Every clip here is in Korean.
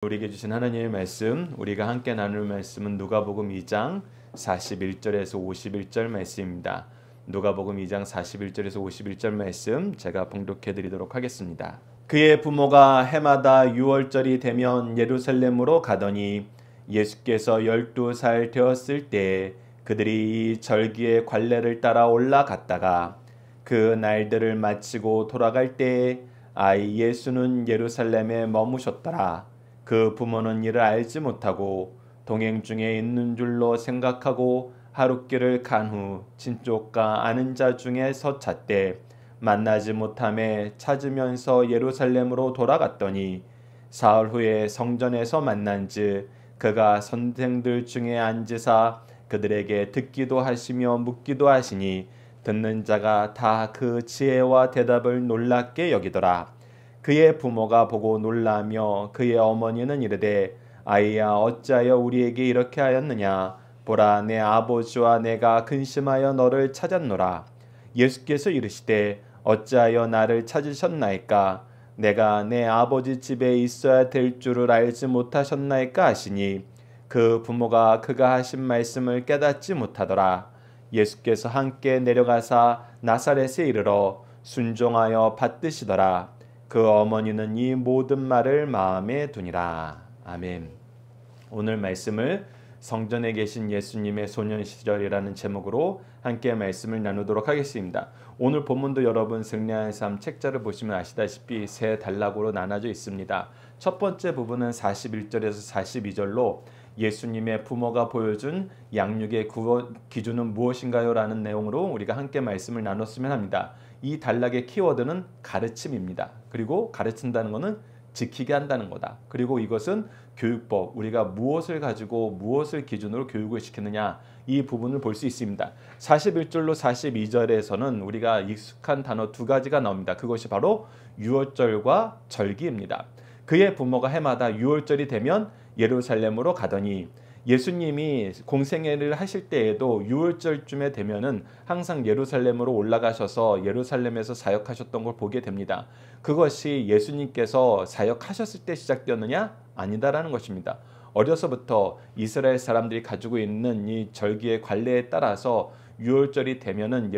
우리에게 주신 하나님의 말씀, 우리가 함께 나눌 말씀은 누가복음 2장 41절에서 51절 말씀입니다. 누가복음 2장 41절에서 51절 말씀 제가 봉독해 드리도록 하겠습니다. 그의 부모가 해마다 유월절이 되면 예루살렘으로 가더니 예수께서 12살 되었을 때 그들이 이 절기의 관례를 따라 올라갔다가 그 날들을 마치고 돌아갈 때 아이 예수는 예루살렘에 머무셨더라. 그 부모는 이를 알지 못하고 동행 중에 있는 줄로 생각하고 하룻길을 간 후 친족과 아는 자 중에서 찾되 만나지 못함에 찾으면서 예루살렘으로 돌아갔더니 사흘 후에 성전에서 만난즉 그가 선생들 중에 앉으사 그들에게 듣기도 하시며 묻기도 하시니 듣는 자가 다 그 지혜와 대답을 놀랍게 여기더라. 그의 부모가 보고 놀라며 그의 어머니는 이르되 아이야 어찌하여 우리에게 이렇게 하였느냐. 보라 내 아버지와 내가 근심하여 너를 찾았노라. 예수께서 이르시되 어찌하여 나를 찾으셨나이까. 내가 내 아버지 집에 있어야 될 줄을 알지 못하셨나이까 하시니 그 부모가 그가 하신 말씀을 깨닫지 못하더라. 예수께서 함께 내려가사 나사렛에 이르러 순종하여 받드시더라. 그 어머니는 이 모든 말을 마음에 두니라. 아멘. 오늘 말씀을 성전에 계신 예수님의 소년 시절이라는 제목으로 함께 말씀을 나누도록 하겠습니다. 오늘 본문도 여러분 승리하는 삶 책자를 보시면 아시다시피 세 단락으로 나눠져 있습니다. 첫 번째 부분은 41절에서 42절로 예수님의 부모가 보여준 양육의 기준은 무엇인가요? 라는 내용으로 우리가 함께 말씀을 나눴으면 합니다. 이 단락의 키워드는 가르침입니다. 그리고 가르친다는 것은 지키게 한다는 거다. 그리고 이것은 교육법, 우리가 무엇을 가지고 무엇을 기준으로 교육을 시키느냐 이 부분을 볼 수 있습니다. 41절로 42절에서는 우리가 익숙한 단어 두 가지가 나옵니다. 그것이 바로 유월절과 절기입니다. 그의 부모가 해마다 유월절이 되면 예루살렘으로 가더니 예수님이 공생애를 하실 때에도 유월절쯤에 되면은 항상 예루살렘으로 올라가셔서 예루살렘에서 사역하셨던 걸 보게 됩니다. 그것이 예수님께서 사역하셨을 때 시작되었느냐? 아니다라는 것입니다. 어려서부터 이스라엘 사람들이 가지고 있는 이 절기의 관례에 따라서 유월절이 되면은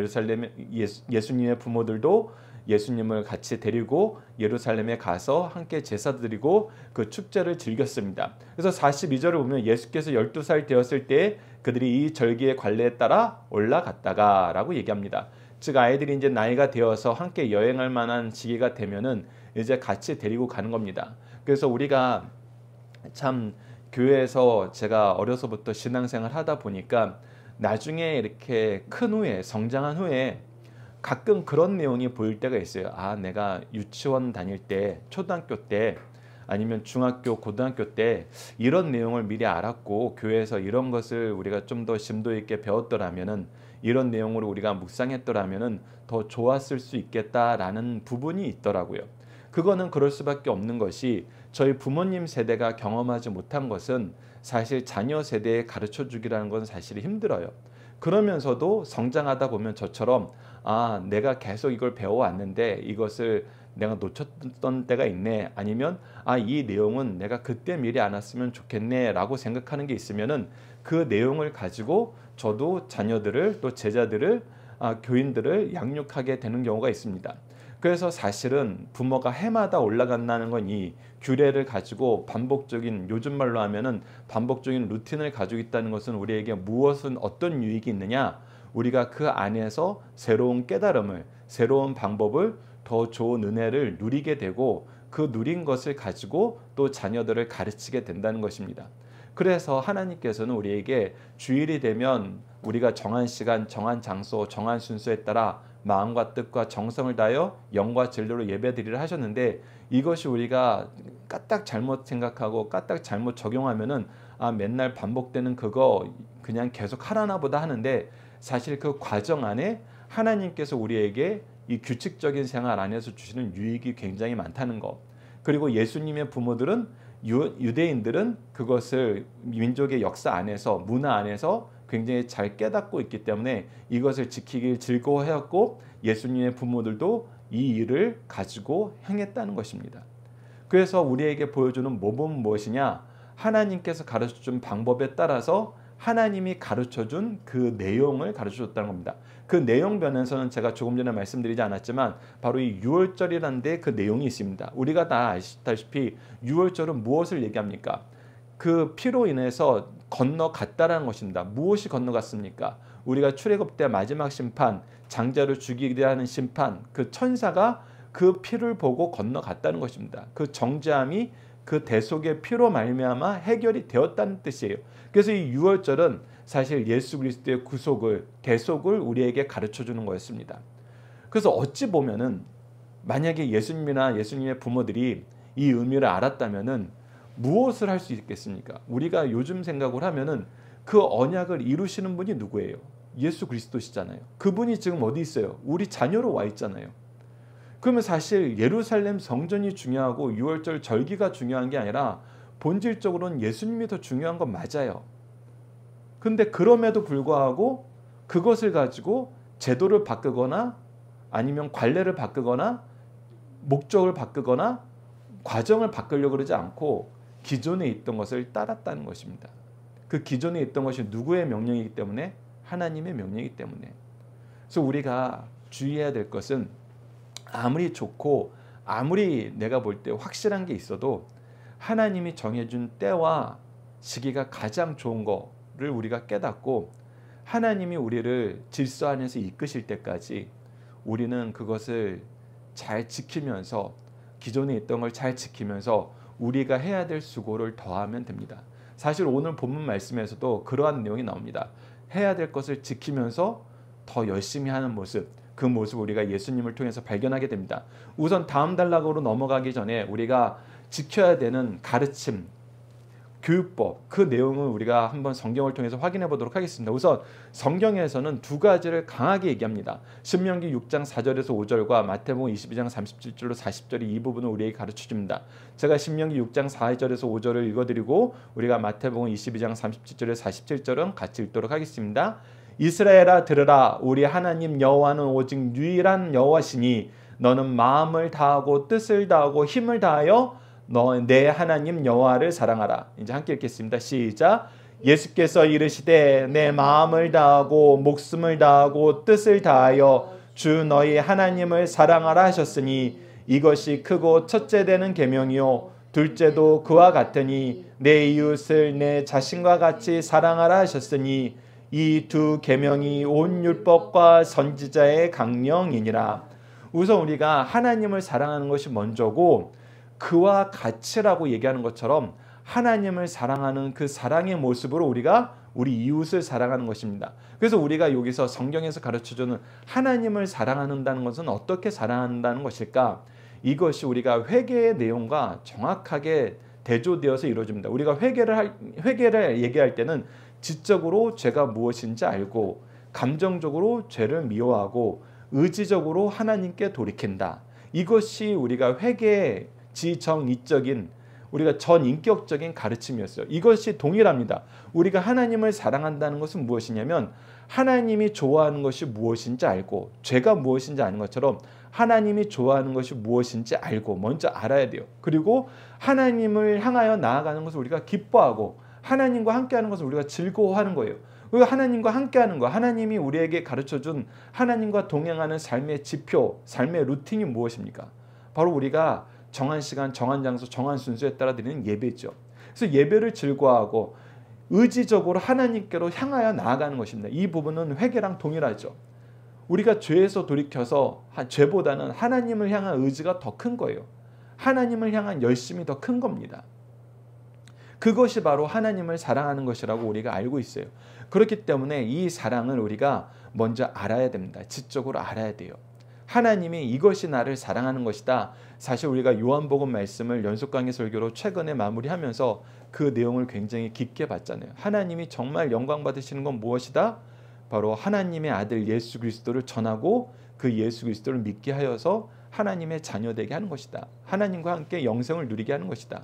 예수님의 부모들도 예수님을 같이 데리고 예루살렘에 가서 함께 제사 드리고 그 축제를 즐겼습니다. 그래서 42절을 보면 예수께서 12살 되었을 때 그들이 이 절기의 관례에 따라 올라갔다가 라고 얘기합니다. 즉 아이들이 이제 나이가 되어서 함께 여행할 만한 시기가 되면은 이제 같이 데리고 가는 겁니다. 그래서 우리가 참 교회에서 제가 어려서부터 신앙생활 하다 보니까 나중에 이렇게 큰 후에 성장한 후에 가끔 그런 내용이 보일 때가 있어요. 아, 내가 유치원 다닐 때, 초등학교 때, 아니면 중학교, 고등학교 때 이런 내용을 미리 알았고 교회에서 이런 것을 우리가 좀 더 심도 있게 배웠더라면은 이런 내용으로 우리가 묵상했더라면은 더 좋았을 수 있겠다라는 부분이 있더라고요. 그거는 그럴 수밖에 없는 것이 저희 부모님 세대가 경험하지 못한 것은 사실 자녀 세대에 가르쳐 주기라는 건 사실 힘들어요. 그러면서도 성장하다 보면 저처럼 아, 내가 계속 이걸 배워왔는데 이것을 내가 놓쳤던 때가 있네. 아니면 아, 이 내용은 내가 그때 미리 알았으면 좋겠네 라고 생각하는 게 있으면은 그 내용을 가지고 저도 자녀들을 또 제자들을 교인들을 양육하게 되는 경우가 있습니다. 그래서 사실은 부모가 해마다 올라간다는 건 이 규례를 가지고 반복적인 요즘 말로 하면은 반복적인 루틴을 가지고 있다는 것은 우리에게 무엇은 어떤 유익이 있느냐? 우리가 그 안에서 새로운 깨달음을, 새로운 방법을 더 좋은 은혜를 누리게 되고 그 누린 것을 가지고 또 자녀들을 가르치게 된다는 것입니다. 그래서 하나님께서는 우리에게 주일이 되면 우리가 정한 시간, 정한 장소, 정한 순서에 따라 마음과 뜻과 정성을 다하여 영과 진리로 예배드리라 하셨는데 이것이 우리가 까딱 잘못 생각하고 까딱 잘못 적용하면은 아, 맨날 반복되는 그거 그냥 계속 하라나 보다 하는데 사실 그 과정 안에 하나님께서 우리에게 이 규칙적인 생활 안에서 주시는 유익이 굉장히 많다는 것. 그리고 예수님의 부모들은 유대인들은 그것을 민족의 역사 안에서 문화 안에서 굉장히 잘 깨닫고 있기 때문에 이것을 지키길 즐거워하였고 예수님의 부모들도 이 일을 가지고 행했다는 것입니다. 그래서 우리에게 보여주는 모범은 무엇이냐? 하나님께서 가르쳐준 방법에 따라서 하나님이 가르쳐준 그 내용을 가르쳐줬다는 겁니다. 그 내용 면에서는 제가 조금 전에 말씀드리지 않았지만 바로 이 유월절이라는 데 그 내용이 있습니다. 우리가 다 아시다시피 유월절은 무엇을 얘기합니까? 그 피로 인해서 건너갔다라는 것입니다. 무엇이 건너갔습니까? 우리가 출애굽 때 마지막 심판, 장자를 죽이게 하는 심판, 그 천사가 그 피를 보고 건너갔다는 것입니다. 그 정죄함이 그 대속의 피로 말미암아 해결이 되었다는 뜻이에요. 그래서 이 유월절은 사실 예수 그리스도의 구속을, 대속을 우리에게 가르쳐주는 거였습니다. 그래서 어찌 보면은 만약에 예수님이나 예수님의 부모들이 이 의미를 알았다면은 무엇을 할 수 있겠습니까? 우리가 요즘 생각을 하면은 그 언약을 이루시는 분이 누구예요? 예수 그리스도시잖아요. 그분이 지금 어디 있어요? 우리 자녀로 와 있잖아요. 그러면 사실 예루살렘 성전이 중요하고 유월절 절기가 중요한 게 아니라 본질적으로는 예수님이 더 중요한 건 맞아요. 근데 그럼에도 불구하고 그것을 가지고 제도를 바꾸거나 아니면 관례를 바꾸거나 목적을 바꾸거나 과정을 바꾸려고 그러지 않고 기존에 있던 것을 따랐다는 것입니다. 그 기존에 있던 것이 누구의 명령이기 때문에? 하나님의 명령이기 때문에. 그래서 우리가 주의해야 될 것은 아무리 좋고 아무리 내가 볼 때 확실한 게 있어도 하나님이 정해준 때와 시기가 가장 좋은 거를 우리가 깨닫고 하나님이 우리를 질서 안에서 이끄실 때까지 우리는 그것을 잘 지키면서 기존에 있던 걸 잘 지키면서 우리가 해야 될 수고를 더하면 됩니다. 사실 오늘 본문 말씀에서도 그러한 내용이 나옵니다. 해야 될 것을 지키면서 더 열심히 하는 모습, 그 모습 우리가 예수님을 통해서 발견하게 됩니다. 우선 다음 단락으로 넘어가기 전에 우리가 지켜야 되는 가르침, 교육법, 그 내용을 우리가 한번 성경을 통해서 확인해 보도록 하겠습니다. 우선 성경에서는 두 가지를 강하게 얘기합니다. 신명기 6장 4절에서 5절과 마태복음 22장 37절로 40절이 이 부분을 우리에게 가르쳐 줍니다. 제가 신명기 6장 4절에서 5절을 읽어드리고 우리가 마태복음 22장 37절에서 47절은 같이 읽도록 하겠습니다. 이스라엘아 들으라. 우리 하나님 여호와는 오직 유일한 여호와시니 너는 마음을 다하고 뜻을 다하고 힘을 다하여 너 내 하나님 여호와를 사랑하라. 이제 함께 읽겠습니다. 시작. 예수께서 이르시되 내 마음을 다하고 목숨을 다하고 뜻을 다하여 주 너희 하나님을 사랑하라 하셨으니 이것이 크고 첫째 되는 계명이요 둘째도 그와 같으니 내 이웃을 내 자신과 같이 사랑하라 하셨으니 이 두 계명이 온 율법과 선지자의 강령이니라. 우선 우리가 하나님을 사랑하는 것이 먼저고 그와 같이라고 얘기하는 것처럼 하나님을 사랑하는 그 사랑의 모습으로 우리가 우리 이웃을 사랑하는 것입니다. 그래서 우리가 여기서 성경에서 가르쳐주는 하나님을 사랑한다는 것은 어떻게 사랑한다는 것일까? 이것이 우리가 회개의 내용과 정확하게 대조되어서 이루어집니다. 우리가 회개를 얘기할 때는 지적으로 죄가 무엇인지 알고 감정적으로 죄를 미워하고 의지적으로 하나님께 돌이킨다. 이것이 우리가 회개의 지정의적인 우리가 전인격적인 가르침이었어요. 이것이 동일합니다. 우리가 하나님을 사랑한다는 것은 무엇이냐면 하나님이 좋아하는 것이 무엇인지 알고 죄가 무엇인지 아는 것처럼 하나님이 좋아하는 것이 무엇인지 알고 먼저 알아야 돼요. 그리고 하나님을 향하여 나아가는 것을 우리가 기뻐하고 하나님과 함께하는 것을 우리가 즐거워하는 거예요. 그리고 하나님과 함께하는 거, 하나님이 우리에게 가르쳐준 하나님과 동행하는 삶의 지표, 삶의 루틴이 무엇입니까? 바로 우리가 정한 시간, 정한 장소, 정한 순서에 따라 드리는 예배죠. 그래서 예배를 즐거워하고 의지적으로 하나님께로 향하여 나아가는 것입니다. 이 부분은 회개랑 동일하죠. 우리가 죄에서 돌이켜서 죄보다는 하나님을 향한 의지가 더 큰 거예요. 하나님을 향한 열심이 더 큰 겁니다. 그것이 바로 하나님을 사랑하는 것이라고 우리가 알고 있어요. 그렇기 때문에 이 사랑을 우리가 먼저 알아야 됩니다. 지적으로 알아야 돼요. 하나님이 이것이 나를 사랑하는 것이다. 사실 우리가 요한복음 말씀을 연속 강의 설교로 최근에 마무리하면서 그 내용을 굉장히 깊게 봤잖아요. 하나님이 정말 영광 받으시는 건 무엇이다? 바로 하나님의 아들 예수 그리스도를 전하고 그 예수 그리스도를 믿게 하여서 하나님의 자녀 되게 하는 것이다. 하나님과 함께 영생을 누리게 하는 것이다.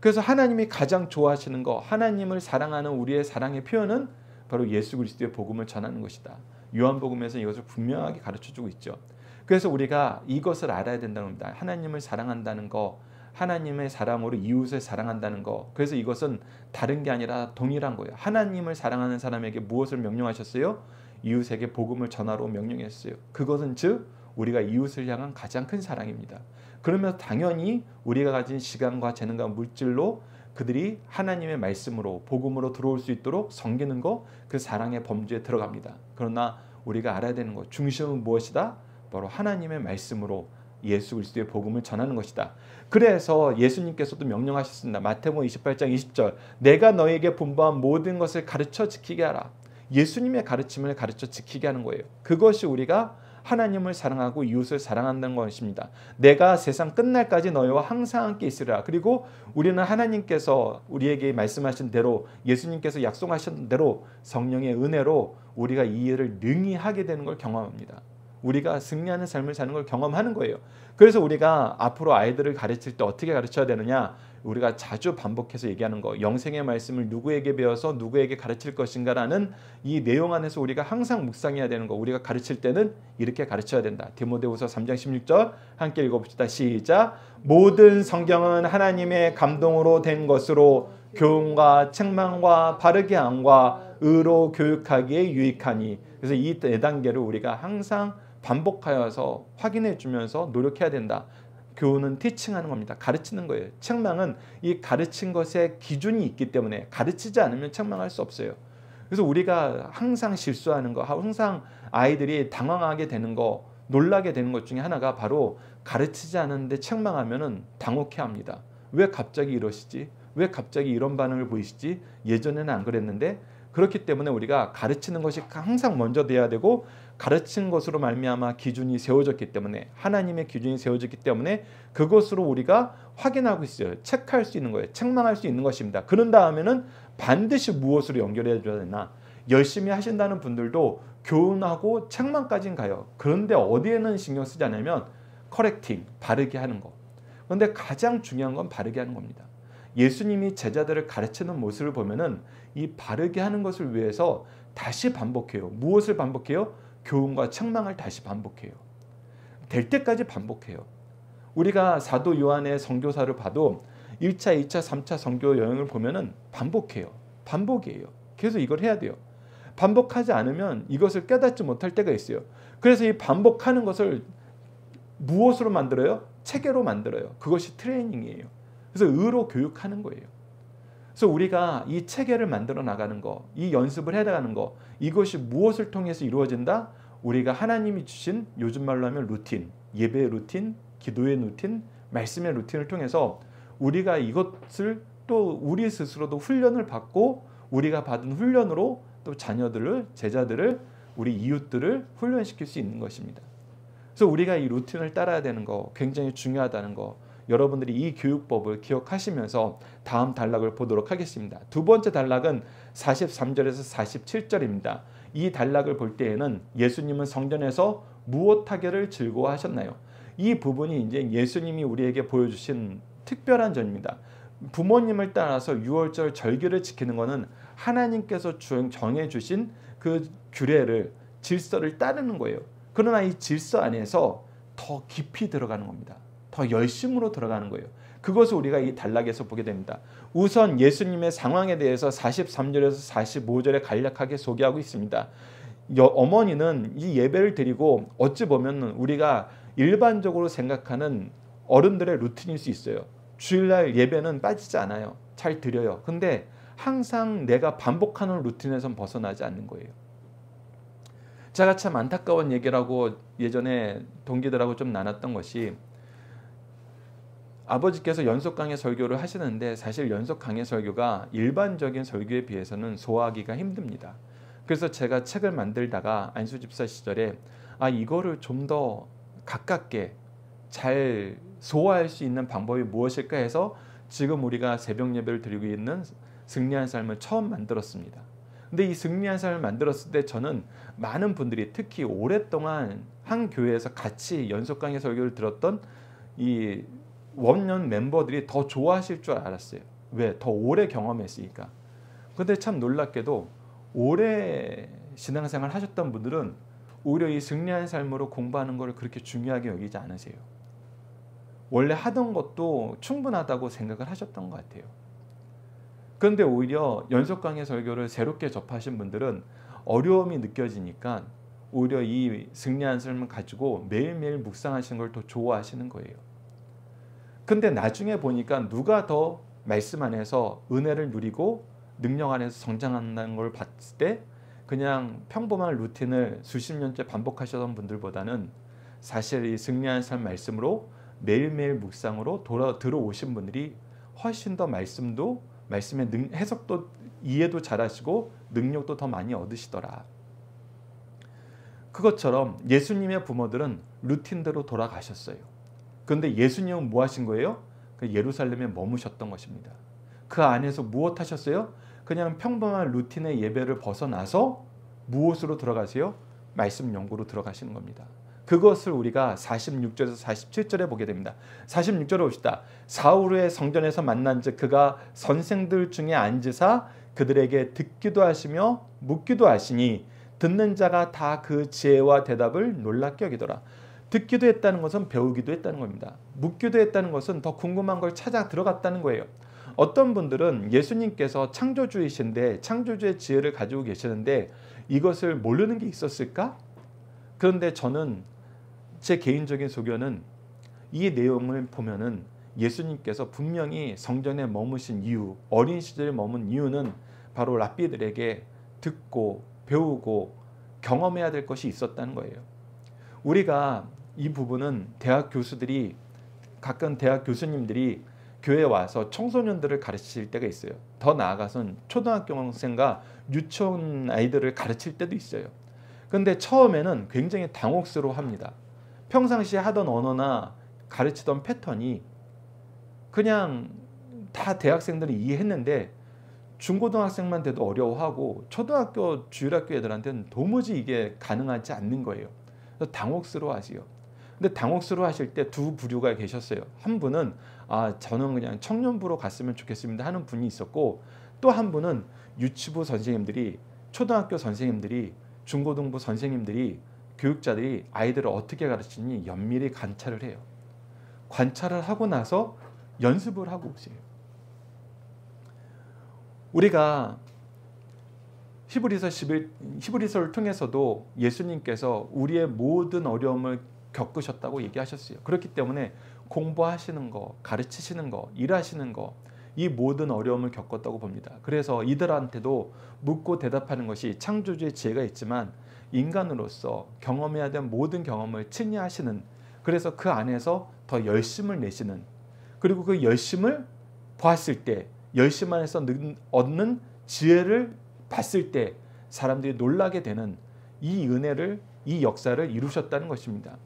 그래서 하나님이 가장 좋아하시는 거, 하나님을 사랑하는 우리의 사랑의 표현은 바로 예수 그리스도의 복음을 전하는 것이다. 요한복음에서 이것을 분명하게 가르쳐주고 있죠. 그래서 우리가 이것을 알아야 된다는 겁니다. 하나님을 사랑한다는 거, 하나님의 사랑으로 이웃을 사랑한다는 거. 그래서 이것은 다른 게 아니라 동일한 거예요. 하나님을 사랑하는 사람에게 무엇을 명령하셨어요? 이웃에게 복음을 전하라고 명령했어요. 그것은 즉 우리가 이웃을 향한 가장 큰 사랑입니다. 그러면 당연히 우리가 가진 시간과 재능과 물질로 그들이 하나님의 말씀으로 복음으로 들어올 수 있도록 섬기는 거, 그 사랑의 범주에 들어갑니다. 그러나 우리가 알아야 되는 것, 중심은 무엇이다? 바로 하나님의 말씀으로 예수 그리스도의 복음을 전하는 것이다. 그래서 예수님께서도 명령하셨습니다. 마태복음 28장 20절, 내가 너에게 분부한 모든 것을 가르쳐 지키게 하라. 예수님의 가르침을 가르쳐 지키게 하는 거예요. 그것이 우리가 하나님을 사랑하고 이웃을 사랑한다는 것입니다. 내가 세상 끝날까지 너희와 항상 함께 있으리라. 그리고 우리는 하나님께서 우리에게 말씀하신 대로, 예수님께서 약속하신 대로 성령의 은혜로 우리가 이 일을 능히 하게 되는 걸 경험합니다. 우리가 승리하는 삶을 사는 걸 경험하는 거예요. 그래서 우리가 앞으로 아이들을 가르칠 때 어떻게 가르쳐야 되느냐, 우리가 자주 반복해서 얘기하는 거, 영생의 말씀을 누구에게 배워서 누구에게 가르칠 것인가라는 이 내용 안에서 우리가 항상 묵상해야 되는 거, 우리가 가르칠 때는 이렇게 가르쳐야 된다. 디모데후서 3장 16절 함께 읽어봅시다. 시작. 모든 성경은 하나님의 감동으로 된 것으로 교훈과 책망과 바르게 함과 의로 교육하기에 유익하니. 그래서 이 네 단계를 우리가 항상 반복하여서 확인해 주면서 노력해야 된다. 교훈은 티칭하는 겁니다. 가르치는 거예요. 책망은 이 가르친 것에 기준이 있기 때문에 가르치지 않으면 책망할 수 없어요. 그래서 우리가 항상 실수하는 거, 항상 아이들이 당황하게 되는 거, 놀라게 되는 것 중에 하나가 바로 가르치지 않았는데 책망하면은 당혹해합니다. 왜 갑자기 이러시지? 왜 갑자기 이런 반응을 보이시지? 예전에는 안 그랬는데. 그렇기 때문에 우리가 가르치는 것이 항상 먼저 돼야 되고, 가르친 것으로 말미암아 기준이 세워졌기 때문에, 하나님의 기준이 세워졌기 때문에 그것으로 우리가 확인하고 있어요. 체크할 수 있는 거예요. 책망할 수 있는 것입니다. 그런 다음에는 반드시 무엇으로 연결해 줘야 되나? 열심히 하신다는 분들도 교훈하고 책망까지는 가요. 그런데 어디에는 신경 쓰지 않으면 커렉팅, 바르게 하는 거. 그런데 가장 중요한 건 바르게 하는 겁니다. 예수님이 제자들을 가르치는 모습을 보면은 이 바르게 하는 것을 위해서 다시 반복해요. 무엇을 반복해요? 교훈과 책망을 다시 반복해요. 될 때까지 반복해요. 우리가 사도 요한의 선교사를 봐도 1차, 2차, 3차 선교 여행을 보면은 반복해요. 반복이에요. 계속 이걸 해야 돼요. 반복하지 않으면 이것을 깨닫지 못할 때가 있어요. 그래서 이 반복하는 것을 무엇으로 만들어요? 체계로 만들어요. 그것이 트레이닝이에요. 그래서 의로 교육하는 거예요. 그래서 우리가 이 체계를 만들어 나가는 거, 이 연습을 해 나가는 거, 이것이 무엇을 통해서 이루어진다? 우리가 하나님이 주신, 요즘 말로 하면 루틴, 예배의 루틴, 기도의 루틴, 말씀의 루틴을 통해서 우리가 이것을 또 우리 스스로도 훈련을 받고, 우리가 받은 훈련으로 또 자녀들을, 제자들을, 우리 이웃들을 훈련시킬 수 있는 것입니다. 그래서 우리가 이 루틴을 따라야 되는 거 굉장히 중요하다는 거, 여러분들이 이 교육법을 기억하시면서 다음 단락을 보도록 하겠습니다. 두 번째 단락은 43절에서 47절입니다. 이 단락을 볼 때에는 예수님은 성전에서 무엇 하기를 즐거워하셨나요? 이 부분이 이제 예수님이 우리에게 보여주신 특별한 점입니다. 부모님을 따라서 유월절 절기를 지키는 것은 하나님께서 정해주신 그 규례를, 질서를 따르는 거예요. 그러나 이 질서 안에서 더 깊이 들어가는 겁니다. 더 열심으로 들어가는 거예요. 그것을 우리가 이 단락에서 보게 됩니다. 우선 예수님의 상황에 대해서 43절에서 45절에 간략하게 소개하고 있습니다. 어머니는 이 예배를 드리고, 어찌 보면 우리가 일반적으로 생각하는 어른들의 루틴일 수 있어요. 주일날 예배는 빠지지 않아요. 잘 드려요. 근데 항상 내가 반복하는 루틴에선 벗어나지 않는 거예요. 제가 참 안타까운 얘기라고 예전에 동기들하고 좀 나눴던 것이, 아버지께서 연속 강의 설교를 하시는데 사실 연속 강의 설교가 일반적인 설교에 비해서는 소화하기가 힘듭니다. 그래서 제가 책을 만들다가 안수 집사 시절에 이거를 좀 더 가깝게 잘 소화할 수 있는 방법이 무엇일까 해서 지금 우리가 새벽 예배를 드리고 있는 승리한 삶을 처음 만들었습니다. 근데 이 승리한 삶을 만들었을 때 저는 많은 분들이, 특히 오랫동안 한 교회에서 같이 연속 강의 설교를 들었던 이 원년 멤버들이 더 좋아하실 줄 알았어요. 왜? 더 오래 경험했으니까. 그런데 참 놀랍게도 오래 신앙생활 하셨던 분들은 오히려 이 승리한 삶으로 공부하는 걸 그렇게 중요하게 여기지 않으세요. 원래 하던 것도 충분하다고 생각을 하셨던 것 같아요. 그런데 오히려 연속 강의 설교를 새롭게 접하신 분들은 어려움이 느껴지니까 오히려 이 승리한 삶을 가지고 매일매일 묵상하시는 걸 더 좋아하시는 거예요. 근데 나중에 보니까 누가 더 말씀 안에서 은혜를 누리고 능력 안에서 성장한다는 걸 봤을 때 그냥 평범한 루틴을 수십 년째 반복하셨던 분들보다는 사실 이 승리한 삶 말씀으로 매일매일 묵상으로 들어오신 분들이 훨씬 더 말씀의 해석도 이해도 잘하시고 능력도 더 많이 얻으시더라. 그것처럼 예수님의 부모들은 루틴대로 돌아가셨어요. 그런데 예수님은 뭐 하신 거예요? 그 예루살렘에 머무셨던 것입니다. 그 안에서 무엇 하셨어요? 그냥 평범한 루틴의 예배를 벗어나서 무엇으로 들어가세요? 말씀 연구로 들어가시는 겁니다. 그것을 우리가 46절에서 47절에 보게 됩니다. 46절에 봅시다. 사울의 성전에서 만난 즉 그가 선생들 중에 앉으사 그들에게 듣기도 하시며 묻기도 하시니 듣는 자가 다 그 지혜와 대답을 놀랍게 여기더라. 듣기도 했다는 것은 배우기도 했다는 겁니다. 묻기도 했다는 것은 더 궁금한 걸 찾아 들어갔다는 거예요. 어떤 분들은 예수님께서 창조주이신데 창조주의 지혜를 가지고 계시는데 이것을 모르는 게 있었을까? 그런데 저는 제 개인적인 소견은 이 내용을 보면은 예수님께서 분명히 성전에 머무신 이유, 어린 시절에 머문 이유는 바로 랍비들에게 듣고 배우고 경험해야 될 것이 있었다는 거예요. 우리가 이 부분은 가끔 대학 교수님들이 교회에 와서 청소년들을 가르칠 때가 있어요. 더 나아가서는 초등학교생과 유치원 아이들을 가르칠 때도 있어요. 그런데 처음에는 굉장히 당혹스러워합니다. 평상시에 하던 언어나 가르치던 패턴이 그냥 다 대학생들이 이해했는데 중고등학생만 돼도 어려워하고 초등학교 주일학교 애들한테는 도무지 이게 가능하지 않는 거예요. 그래서 당혹스러워하세요. 근데 당혹스러워하실 때 두 부류가 계셨어요. 한 분은 저는 그냥 청년부로 갔으면 좋겠습니다 하는 분이 있었고 또 한 분은 유치부 선생님들이 초등학교 선생님들이 중고등부 선생님들이 교육자들이 아이들을 어떻게 가르치니 연밀히 관찰을 해요. 관찰을 하고 나서 연습을 하고 오세요. 우리가 히브리서를 통해서도 예수님께서 우리의 모든 어려움을 겪으셨다고 얘기하셨어요. 그렇기 때문에 공부하시는 거, 가르치시는 거, 일하시는 거, 이 모든 어려움을 겪었다고 봅니다. 그래서 이들한테도 묻고 대답하는 것이 창조주의 지혜가 있지만 인간으로서 경험해야 될 모든 경험을 친히 하시는, 그래서 그 안에서 더 열심을 내시는, 그리고 그 열심을 보았을 때 열심 안에서 얻는 지혜를 봤을 때 사람들이 놀라게 되는 이 은혜를, 이 역사를 이루셨다는 것입니다.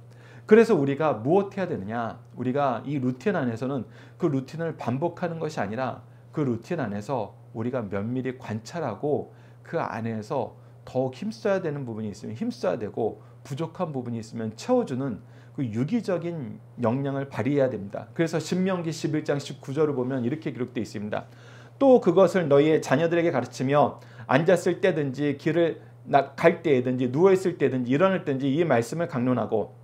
그래서 우리가 무엇 해야 되느냐? 우리가 이 루틴 안에서는 그 루틴을 반복하는 것이 아니라 그 루틴 안에서 우리가 면밀히 관찰하고 그 안에서 더욱 힘써야 되는 부분이 있으면 힘써야 되고 부족한 부분이 있으면 채워주는 그 유기적인 역량을 발휘해야 됩니다. 그래서 신명기 11장 19절을 보면 이렇게 기록되어 있습니다. 또 그것을 너희의 자녀들에게 가르치며 앉았을 때든지 길을 갈 때든지 누워있을 때든지 일어날 때든지 이 말씀을 강론하고,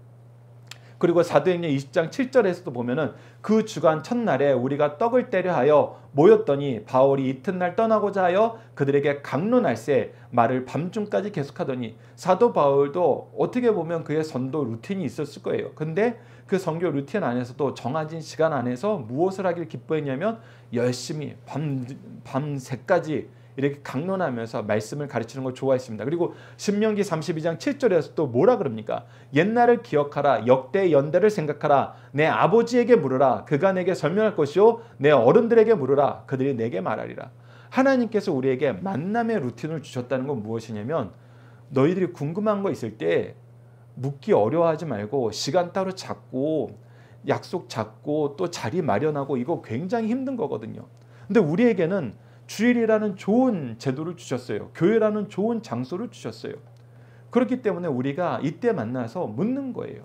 그리고 사도행전 20장 7절에서도 보면은 그 주간 첫날에 우리가 떡을 떼려 하여 모였더니 바울이 이튿날 떠나고자 하여 그들에게 강론할세 말을 밤중까지 계속하더니, 사도 바울도 어떻게 보면 그의 선도 루틴이 있었을 거예요. 근데 그 선교 루틴 안에서도 정해진 시간 안에서 무엇을 하길 기뻐했냐면 열심히 밤새까지 이렇게 강론하면서 말씀을 가르치는 걸 좋아했습니다. 그리고 신명기 32장 7절에서 또 뭐라 그럽니까? 옛날을 기억하라. 역대의 연대를 생각하라. 내 아버지에게 물으라. 그가 내게 설명할 것이요 내 어른들에게 물으라. 그들이 내게 말하리라. 하나님께서 우리에게 만남의 루틴을 주셨다는 건 무엇이냐면, 너희들이 궁금한 거 있을 때 묻기 어려워하지 말고 시간 따로 잡고 약속 잡고 또 자리 마련하고, 이거 굉장히 힘든 거거든요. 근데 우리에게는 주일이라는 좋은 제도를 주셨어요. 교회라는 좋은 장소를 주셨어요. 그렇기 때문에 우리가 이때 만나서 묻는 거예요.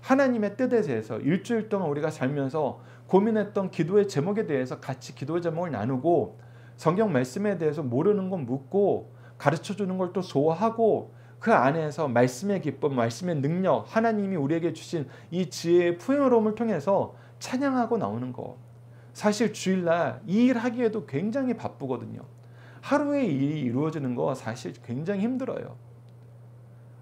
하나님의 뜻에 대해서 일주일 동안 우리가 살면서 고민했던 기도의 제목에 대해서 같이 기도의 제목을 나누고, 성경 말씀에 대해서 모르는 건 묻고 가르쳐주는 걸 또 소화하고, 그 안에서 말씀의 기쁨, 말씀의 능력, 하나님이 우리에게 주신 이 지혜의 풍요로움을 통해서 찬양하고 나오는 거. 사실 주일날 이 일 하기에도 굉장히 바쁘거든요. 하루에 이 일이 이루어지는 거 사실 굉장히 힘들어요.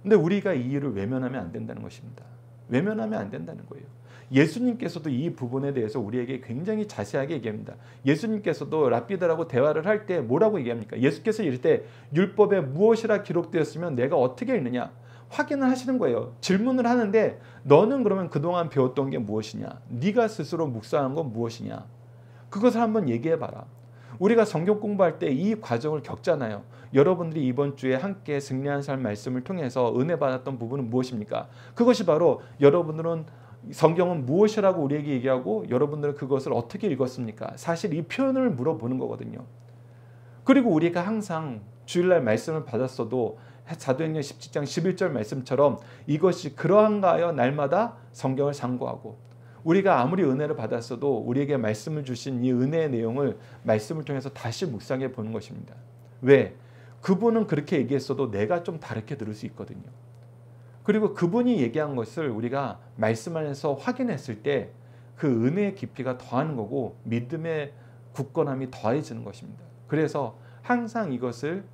근데 우리가 이 일을 외면하면 안 된다는 것입니다. 외면하면 안 된다는 거예요. 예수님께서도 이 부분에 대해서 우리에게 굉장히 자세하게 얘기합니다. 예수님께서도 랍비들하고 대화를 할 때 뭐라고 얘기합니까? 예수께서 이럴 때 율법에 무엇이라 기록되었으면 내가 어떻게 읽느냐? 확인을 하시는 거예요. 질문을 하는데 너는 그러면 그동안 배웠던 게 무엇이냐? 네가 스스로 묵상한 건 무엇이냐? 그것을 한번 얘기해 봐라. 우리가 성경 공부할 때 이 과정을 겪잖아요. 여러분들이 이번 주에 함께 승리한 삶 말씀을 통해서 은혜 받았던 부분은 무엇입니까? 그것이 바로 여러분들은 성경은 무엇이라고 우리에게 얘기하고 여러분들은 그것을 어떻게 읽었습니까? 사실 이 표현을 물어보는 거거든요. 그리고 우리가 항상 주일날 말씀을 받았어도 사도행전 17장 11절 말씀처럼 이것이 그러한가 하여 날마다 성경을 상고하고 우리가 아무리 은혜를 받았어도 우리에게 말씀을 주신 이 은혜의 내용을 말씀을 통해서 다시 묵상해 보는 것입니다. 왜? 그분은 그렇게 얘기했어도 내가 좀 다르게 들을 수 있거든요. 그리고 그분이 얘기한 것을 우리가 말씀 안에서 확인했을 때 그 은혜의 깊이가 더하는 거고 믿음의 굳건함이 더해지는 것입니다. 그래서 항상 이것을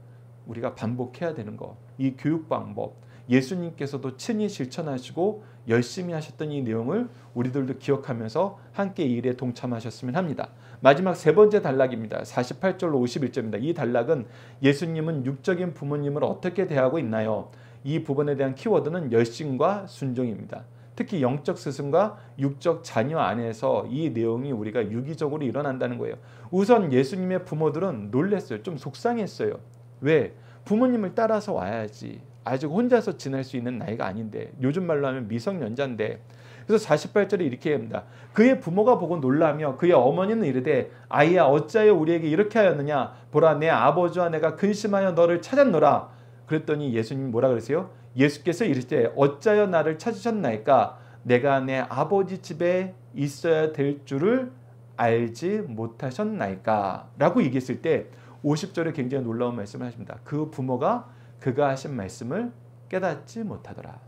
우리가 반복해야 되는 거. 이 교육 방법, 예수님께서도 친히 실천하시고 열심히 하셨던 이 내용을 우리들도 기억하면서 함께 이 일에 동참하셨으면 합니다. 마지막 세 번째 단락입니다. 48절로 51절입니다. 이 단락은 예수님은 육적인 부모님을 어떻게 대하고 있나요? 이 부분에 대한 키워드는 열심과 순종입니다. 특히 영적 스승과 육적 자녀 안에서 이 내용이 우리가 유기적으로 일어난다는 거예요. 우선 예수님의 부모들은 놀랐어요. 좀 속상했어요. 왜? 부모님을 따라서 와야지. 아직 혼자서 지낼 수 있는 나이가 아닌데 요즘 말로 하면 미성년자인데 그래서 48절에 이렇게 합니다. 그의 부모가 보고 놀라며 그의 어머니는 이르되 아이야 어찌하여 우리에게 이렇게 하였느냐 보라 내 아버지와 내가 근심하여 너를 찾았노라. 그랬더니 예수님이 뭐라 그러세요? 예수께서 이르시되 어찌하여 나를 찾으셨나이까 내가 내 아버지 집에 있어야 될 줄을 알지 못하셨나이까 라고 얘기했을 때 50절에 굉장히 놀라운 말씀을 하십니다. 그 부모가 그가 하신 말씀을 깨닫지 못하더라.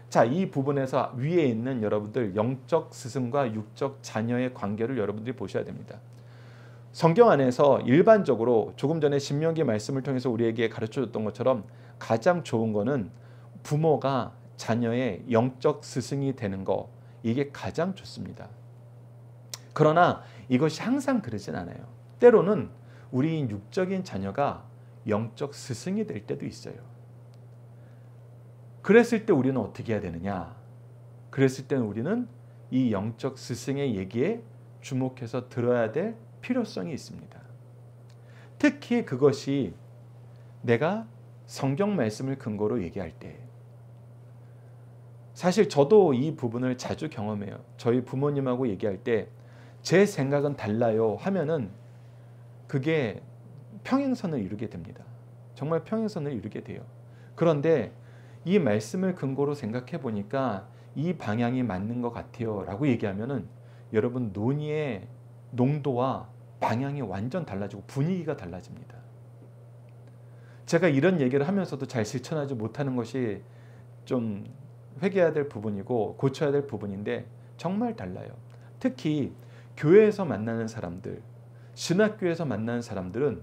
자, 이 부분에서 위에 있는 여러분들 영적 스승과 육적 자녀의 관계를 여러분들이 보셔야 됩니다. 성경 안에서 일반적으로 조금 전에 신명기 말씀을 통해서 우리에게 가르쳐줬던 것처럼 가장 좋은 거는 부모가 자녀의 영적 스승이 되는 거, 이게 가장 좋습니다. 그러나 이것이 항상 그러진 않아요. 때로는 우리 육적인 자녀가 영적 스승이 될 때도 있어요. 그랬을 때 우리는 어떻게 해야 되느냐? 그랬을 때는 우리는 이 영적 스승의 얘기에 주목해서 들어야 될 필요성이 있습니다. 특히 그것이 내가 성경 말씀을 근거로 얘기할 때, 사실 저도 이 부분을 자주 경험해요. 저희 부모님하고 얘기할 때 제 생각은 달라요 하면은 그게 평행선을 이루게 됩니다. 정말 평행선을 이루게 돼요. 그런데 이 말씀을 근거로 생각해 보니까 이 방향이 맞는 것 같아요 라고 얘기하면은 여러분 논의의 농도와 방향이 완전 달라지고 분위기가 달라집니다. 제가 이런 얘기를 하면서도 잘 실천하지 못하는 것이 좀 회개해야 될 부분이고 고쳐야 될 부분인데 정말 달라요. 특히 교회에서 만나는 사람들, 신학교에서 만나는 사람들은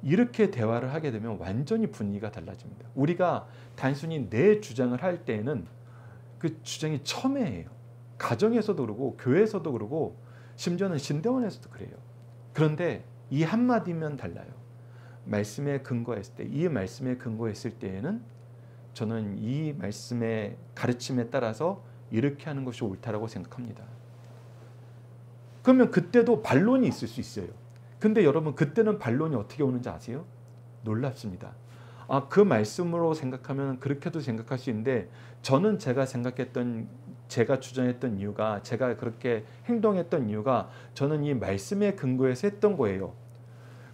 이렇게 대화를 하게 되면 완전히 분위기가 달라집니다. 우리가 단순히 내 주장을 할 때에는 그 주장이 첨예해요. 가정에서도 그러고 교회에서도 그러고 심지어는 신대원에서도 그래요. 그런데 이 한마디면 달라요. 말씀에 근거했을 때, 이 말씀에 근거했을 때에는 저는 이 말씀의 가르침에 따라서 이렇게 하는 것이 옳다라고 생각합니다. 그러면 그때도 반론이 있을 수 있어요. 근데 여러분 그때는 반론이 어떻게 오는지 아세요? 놀랍습니다. 그 말씀으로 생각하면 그렇게도 생각할 수 있는데 저는 제가 생각했던, 제가 주장했던 이유가, 제가 그렇게 행동했던 이유가 저는 이 말씀에 근거해서 했던 거예요.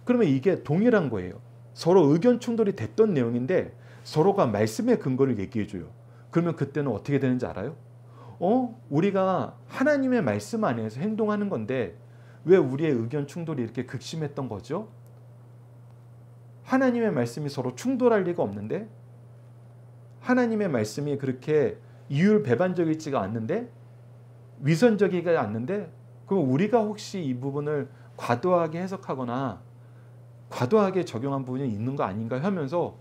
그러면 이게 동일한 거예요. 서로 의견 충돌이 됐던 내용인데 서로가 말씀의 근거를 얘기해 줘요. 그러면 그때는 어떻게 되는지 알아요? 우리가 하나님의 말씀 안에서 행동하는 건데 왜 우리의 의견 충돌이 이렇게 극심했던 거죠? 하나님의 말씀이 서로 충돌할 리가 없는데, 하나님의 말씀이 그렇게 이율배반적이지가 않는데 위선적이지 않는데 그럼 우리가 혹시 이 부분을 과도하게 해석하거나 과도하게 적용한 부분이 있는 거 아닌가 하면서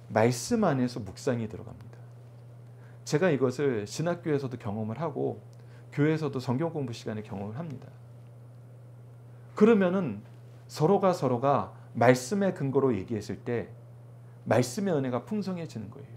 말씀 안에서 묵상이 들어갑니다. 제가 이것을 신학교에서도 경험을 하고 교회에서도 성경 공부 시간에 경험을 합니다. 그러면은 서로가 말씀의 근거로 얘기했을 때 말씀의 은혜가 풍성해지는 거예요.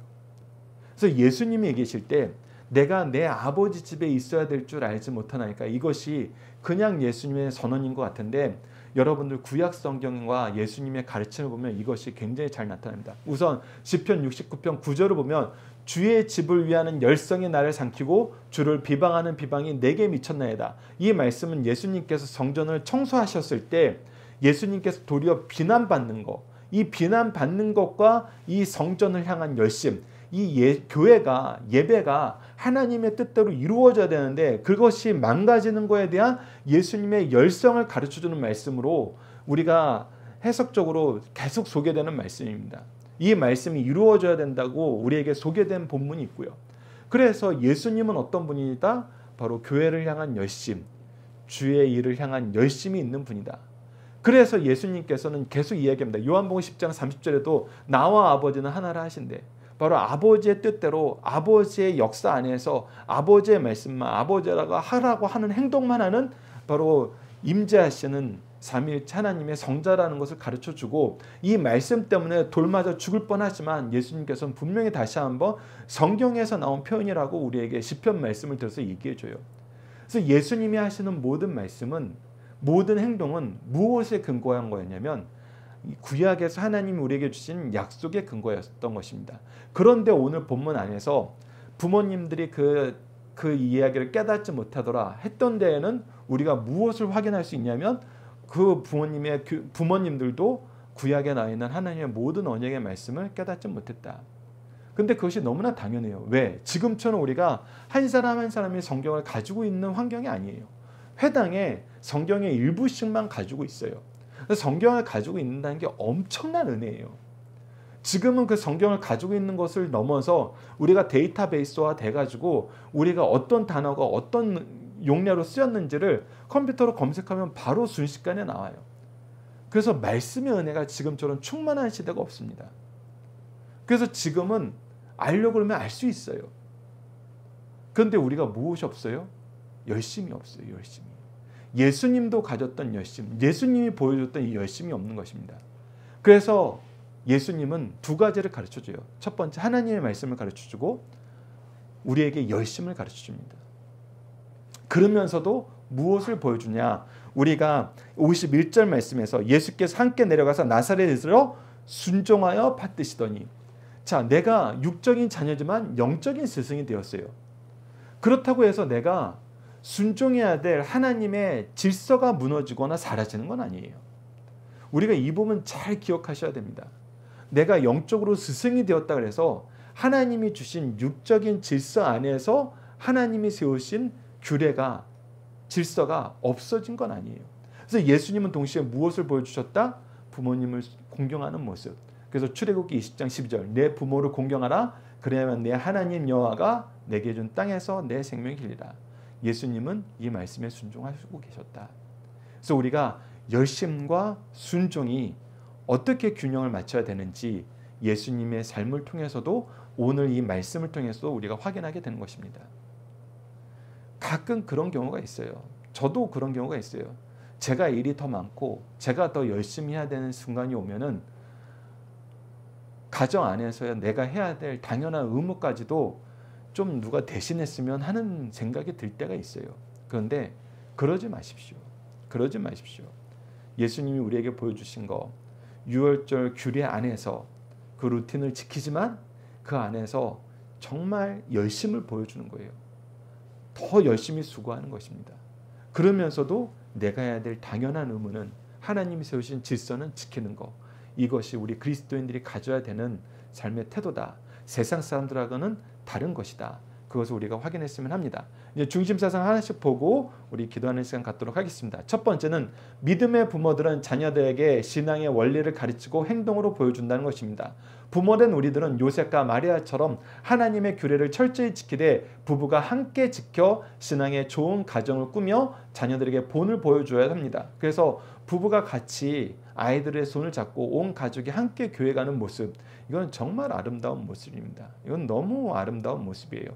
그래서 예수님이 얘기하실 때 내가 내 아버지 집에 있어야 될 줄 알지 못하나이까, 이것이 그냥 예수님의 선언인 것 같은데 여러분들 구약 성경과 예수님의 가르침을 보면 이것이 굉장히 잘 나타납니다. 우선 시편 69편 9절을 보면 주의 집을 위하는 열성이 나를 삼키고 주를 비방하는 비방이 내게 미쳤나이다. 이 말씀은 예수님께서 성전을 청소하셨을 때 예수님께서 도리어 비난받는 것, 이 비난받는 것과 이 성전을 향한 열심, 이 교회가 예배가 하나님의 뜻대로 이루어져야 되는데 그것이 망가지는 것에 대한 예수님의 열성을 가르쳐주는 말씀으로 우리가 해석적으로 계속 소개되는 말씀입니다. 이 말씀이 이루어져야 된다고 우리에게 소개된 본문이 있고요. 그래서 예수님은 어떤 분이다? 바로 교회를 향한 열심, 주의 일을 향한 열심이 있는 분이다. 그래서 예수님께서는 계속 이야기합니다. 요한복음 10장 30절에도 나와 아버지는 하나라 하신대. 바로 아버지의 뜻대로 아버지의 역사 안에서 아버지의 말씀만, 아버지라고 하라고 하는 행동만 하는 바로 임재하시는 삼위일체 하나님의 성자라는 것을 가르쳐주고, 이 말씀 때문에 돌맞아 죽을 뻔하지만 예수님께서는 분명히 다시 한번 성경에서 나온 표현이라고 우리에게 시편 말씀을 들어서 얘기해줘요. 그래서 예수님이 하시는 모든 말씀은, 모든 행동은 무엇에 근거한 거였냐면 구약에서 하나님이 우리에게 주신 약속의 근거였던 것입니다. 그런데 오늘 본문 안에서 부모님들이 그 이야기를 깨닫지 못하더라 했던 데에는 우리가 무엇을 확인할 수 있냐면 그 부모님들도 구약에 나와 있는 하나님의 모든 언약의 말씀을 깨닫지 못했다. 근데 그것이 너무나 당연해요. 왜? 지금처럼 우리가 한 사람 한 사람이 성경을 가지고 있는 환경이 아니에요. 회당에 성경의 일부씩만 가지고 있어요. 성경을 가지고 있는다는 게 엄청난 은혜예요. 지금은 그 성경을 가지고 있는 것을 넘어서 우리가 데이터베이스화 돼가지고 우리가 어떤 단어가 어떤 용례로 쓰였는지를 컴퓨터로 검색하면 바로 순식간에 나와요. 그래서 말씀의 은혜가 지금처럼 충만한 시대가 없습니다. 그래서 지금은 알려고 그러면 알 수 있어요. 그런데 우리가 무엇이 없어요? 열심이 없어요. 열심이. 예수님도 가졌던 열심, 예수님이 보여줬던 이 열심이 없는 것입니다. 그래서 예수님은 두 가지를 가르쳐줘요. 첫 번째, 하나님의 말씀을 가르쳐주고 우리에게 열심을 가르쳐줍니다. 그러면서도 무엇을 보여주냐? 우리가 51절 말씀에서 예수께서 함께 내려가서 나사렛으로 순종하여 받드시더니, 자, 내가 육적인 자녀지만 영적인 스승이 되었어요. 그렇다고 해서 내가 순종해야 될 하나님의 질서가 무너지거나 사라지는 건 아니에요. 우리가 이 부분 잘 기억하셔야 됩니다. 내가 영적으로 스승이 되었다 그래서 하나님이 주신 육적인 질서 안에서 하나님이 세우신 규례가, 질서가 없어진 건 아니에요. 그래서 예수님은 동시에 무엇을 보여주셨다? 부모님을 공경하는 모습. 그래서 출애굽기 20장 12절, 내 부모를 공경하라. 그래야만 내 하나님 여호와가 내게 준 땅에서 내 생명이 길리라. 예수님은 이 말씀에 순종하시고 계셨다. 그래서 우리가 열심과 순종이 어떻게 균형을 맞춰야 되는지 예수님의 삶을 통해서도, 오늘 이 말씀을 통해서도 우리가 확인하게 되는 것입니다. 가끔 그런 경우가 있어요. 저도 그런 경우가 있어요. 제가 일이 더 많고 제가 더 열심히 해야 되는 순간이 오면은 가정 안에서 내가 해야 될 당연한 의무까지도 좀 누가 대신했으면 하는 생각이 들 때가 있어요. 그런데 그러지 마십시오. 그러지 마십시오. 예수님이 우리에게 보여주신 거, 유월절 규례 안에서 그 루틴을 지키지만 그 안에서 정말 열심을 보여주는 거예요. 더 열심히 수고하는 것입니다. 그러면서도 내가 해야 될 당연한 의무는, 하나님이 세우신 질서는 지키는 것. 이것이 우리 그리스도인들이 가져야 되는 삶의 태도다. 세상 사람들하고는 다른 것이다. 그것을 우리가 확인했으면 합니다. 이제 중심사상 하나씩 보고 우리 기도하는 시간 갖도록 하겠습니다. 첫 번째는 믿음의 부모들은 자녀들에게 신앙의 원리를 가르치고 행동으로 보여준다는 것입니다. 부모된 우리들은 요셉과 마리아처럼 하나님의 규례를 철저히 지키되 부부가 함께 지켜 신앙의 좋은 가정을 꾸며 자녀들에게 본을 보여줘야 합니다. 그래서 부부가 같이 아이들의 손을 잡고 온 가족이 함께 교회 가는 모습, 이건 정말 아름다운 모습입니다. 이건 너무 아름다운 모습이에요.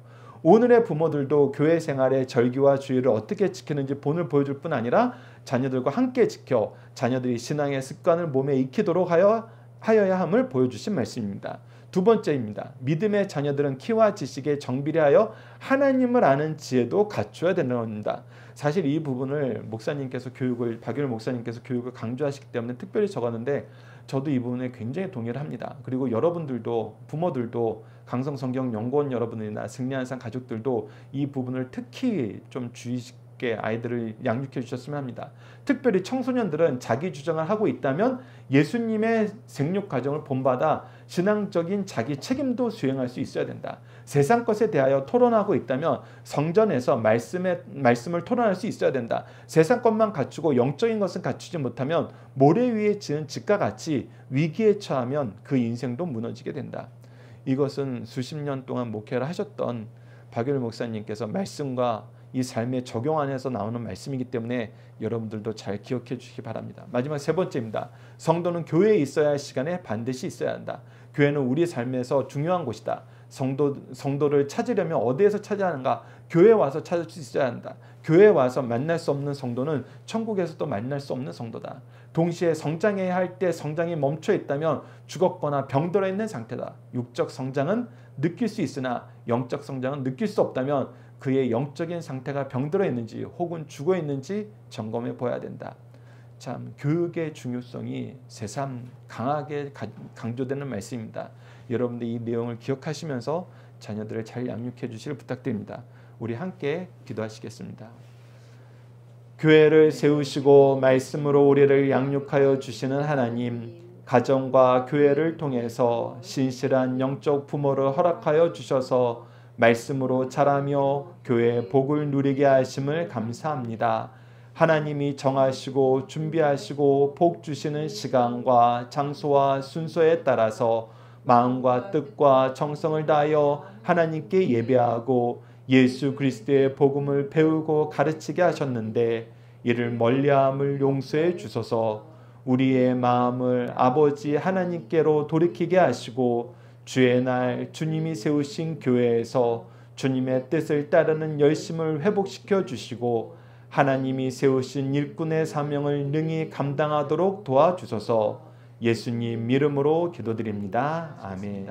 오늘의 부모들도 교회 생활의 절기와 주의를 어떻게 지키는지 본을 보여줄 뿐 아니라 자녀들과 함께 지켜 자녀들이 신앙의 습관을 몸에 익히도록 하여야 함을 보여주신 말씀입니다. 두 번째입니다. 믿음의 자녀들은 키와 지식에 정비례하여 하나님을 아는 지혜도 갖춰야 되는 겁니다. 사실 이 부분을 박유일 목사님께서 교육을 강조하시기 때문에 특별히 적었는데 저도 이 부분에 굉장히 동의를 합니다. 그리고 여러분들도 부모들도 강성성경연구원 여러분들이나 승리한산 가족들도 이 부분을 특히 좀 주의 깊게 아이들을 양육해 주셨으면 합니다. 특별히 청소년들은 자기 주장을 하고 있다면 예수님의 생육 과정을 본받아 신앙적인 자기 책임도 수행할 수 있어야 된다. 세상 것에 대하여 토론하고 있다면 성전에서 말씀을 토론할 수 있어야 된다. 세상 것만 갖추고 영적인 것은 갖추지 못하면 모래 위에 지은 집과 같이 위기에 처하면 그 인생도 무너지게 된다. 이것은 수십 년 동안 목회를 하셨던 박유일 목사님께서 말씀과 이 삶의 적용 안에서 나오는 말씀이기 때문에 여러분들도 잘 기억해 주시기 바랍니다. 마지막 세 번째입니다. 성도는 교회에 있어야 할 시간에 반드시 있어야 한다. 교회는 우리 삶에서 중요한 곳이다. 성도를 찾으려면 어디에서 찾아야 하는가? 교회에 와서 찾을 수 있어야 한다. 교회에 와서 만날 수 없는 성도는 천국에서도 만날 수 없는 성도다. 동시에 성장해야 할 때 성장이 멈춰 있다면 죽었거나 병들어 있는 상태다. 육적 성장은 느낄 수 있으나 영적 성장은 느낄 수 없다면 그의 영적인 상태가 병들어 있는지 혹은 죽어 있는지 점검해 보아야 된다. 참 교육의 중요성이 새삼 강하게 강조되는 말씀입니다. 여러분들 이 내용을 기억하시면서 자녀들을 잘 양육해 주시길 부탁드립니다. 우리 함께 기도하시겠습니다. 교회를 세우시고 말씀으로 우리를 양육하여 주시는 하나님, 가정과 교회를 통해서 신실한 영적 부모를 허락하여 주셔서 말씀으로 자라며 교회의 복을 누리게 하심을 감사합니다. 하나님이 정하시고 준비하시고 복 주시는 시간과 장소와 순서에 따라서 마음과 뜻과 정성을 다하여 하나님께 예배하고 예수 그리스도의 복음을 배우고 가르치게 하셨는데 이를 멀리함을 용서해 주소서. 우리의 마음을 아버지 하나님께로 돌이키게 하시고 주의 날 주님이 세우신 교회에서 주님의 뜻을 따르는 열심을 회복시켜 주시고 하나님이 세우신 일꾼의 사명을 능히 감당하도록 도와주소서. 예수님 이름으로 기도드립니다. 아멘.